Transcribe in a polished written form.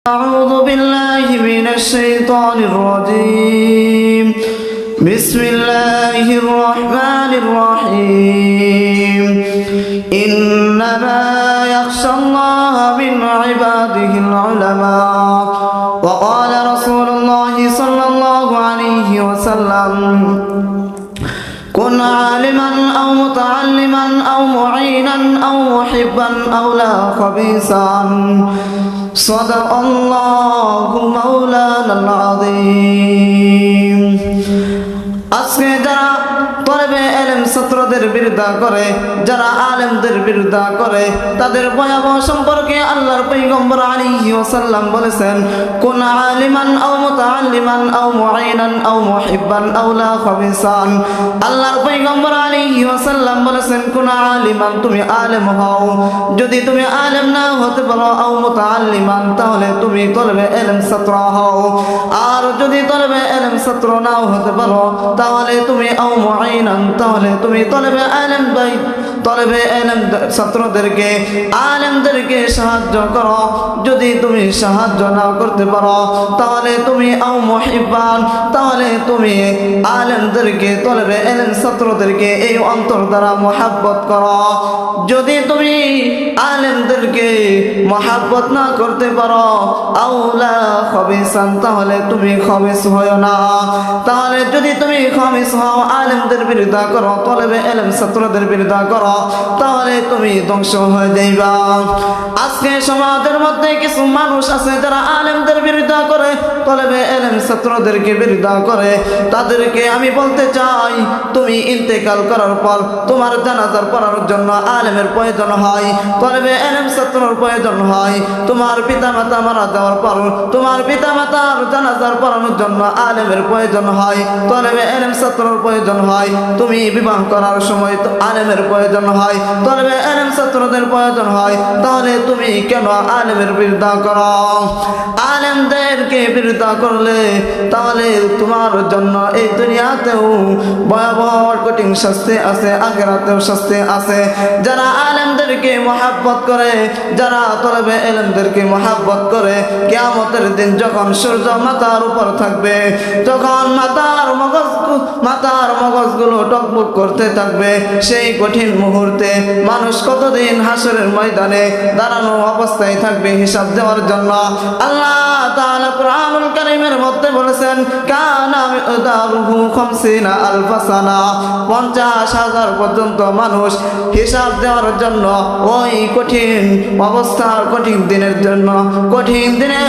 أعوذ بالله من الشيطان الرجيم بسم الله الرحمن الرحيم إنما يخشى الله من عباده العلماء وقال رسول الله صلى الله عليه وسلم كن عالما أو متعلما أو معينا أو محبا أو لا خبيثا صدق الله مولانا العظيم আজকে যারা তলবে ইলম ছাত্রদের বিরোধিতা করে, যারা আলেমদের বিরোধিতা করে, তাদের ভয়াবহ সম্পর্কে আল্লাহর পয়গম্বর আলাইহি ওয়াসাল্লাম বলেছেন, কুন আলিমান আও মুতাআল্লিমান আও মুঈনান আও মুহিব্বান আও লা খাবিসান। আল্লাহর পয়গম্বর আলাইহি ওয়াসাল্লাম বলেছেন, কুন আলিমান, তুমি আলেম হও, যদি তুমি আলেম না হতে পারো, আও মুতাআল্লিমান, তাহলে তুমি তলবে ইলম ছাত্র হও, আর যদি তলবে ইলম ছাত্র নাও হতে পারো তাহলে তুমি আও মুঈনান, তাহলে তুমি তলবে ইলম ছাত্রদেরকে আলেমদেরকে সাহায্য করো, যদি তুমি সাহায্য না করতে পারো তাহলে তুমি আও মুহিব্বান, তাহলে তুমি আলেমদেরকে তলবে ইলম ছাত্রদেরকে এই অন্তর দ্বারা মহব্বত করো। যদি তুমি আলেমদেরকে মহব্বত না করতে পারো, আউলা খবিসান, তাহলে তুমি খবিস হও না। তাহলে যদি তুমি খবিস হও, আলেমদের বিরোধিতা করো, তলবে ইলম ছাত্রদের বিরোধিতা করো, তাহলে তুমি ধ্বংস হয়ে যাইবা। আজকে সমাজের মধ্যে কিছু মানুষ আছে যারা আলেমদের বিরোধিতা করে, তলবে ইলম ছাত্রদেরকে বিরোধিতা করে। তাদেরকে আমি বলতে চাই, তুমি ইন্তেকাল করার পর তোমার জানাজার পড়ার জন্য আলেমের প্রয়োজন হয়, তলবে ইলম ছাত্রের প্রয়োজন হয়। তোমার পিতামাতা মারা যাওয়ার পর তোমার পিতামাতার জানাজার পড়ানোর জন্য আলেমের প্রয়োজন হয়, তলবে ইলম ছাত্রের প্রয়োজন হয়। তুমি বিবাহ করার সময় আলেমের প্রয়োজন হয়, তলবে ইলম ছাত্রদের প্রয়োজন হয়। তাহলে তুমি কেন আলেমের বিরোধিতা করো? আলেমদেরকে বিরোধিতা করলে তাহলে তোমার জন্য এই দুনিয়াতেও ভয়াবহ কঠিন শাস্তি আছে, আখিরাতেও শাস্তি আছে। যারা আলেমদেরকে মহব্বত করে, যারা তলবে ইলমদেরকে মহব্বত করে, কিয়ামতের দিন যখন সূর্য মাথার উপর থাকবে, যখন মাথার মগজগুলো টকবক করতে থাকবে, সেই কঠিন মুহূর্তে মানুষ কতদিন হাসরের ময়দানে দাঁড়ানো অবস্থায় থাকবে হিসাব দেওয়ার জন্য। আল্লাহ তাআলা কুরআনুল কারীমের মধ্যে বলেছেন, কানা মিকদারুহু 50,000 সানা, 50,000 পর্যন্ত মানুষ হিসাব দেওয়ার জন্য ওই কঠিন অবস্থার কঠিন দিনের জন্য, কঠিন দিনে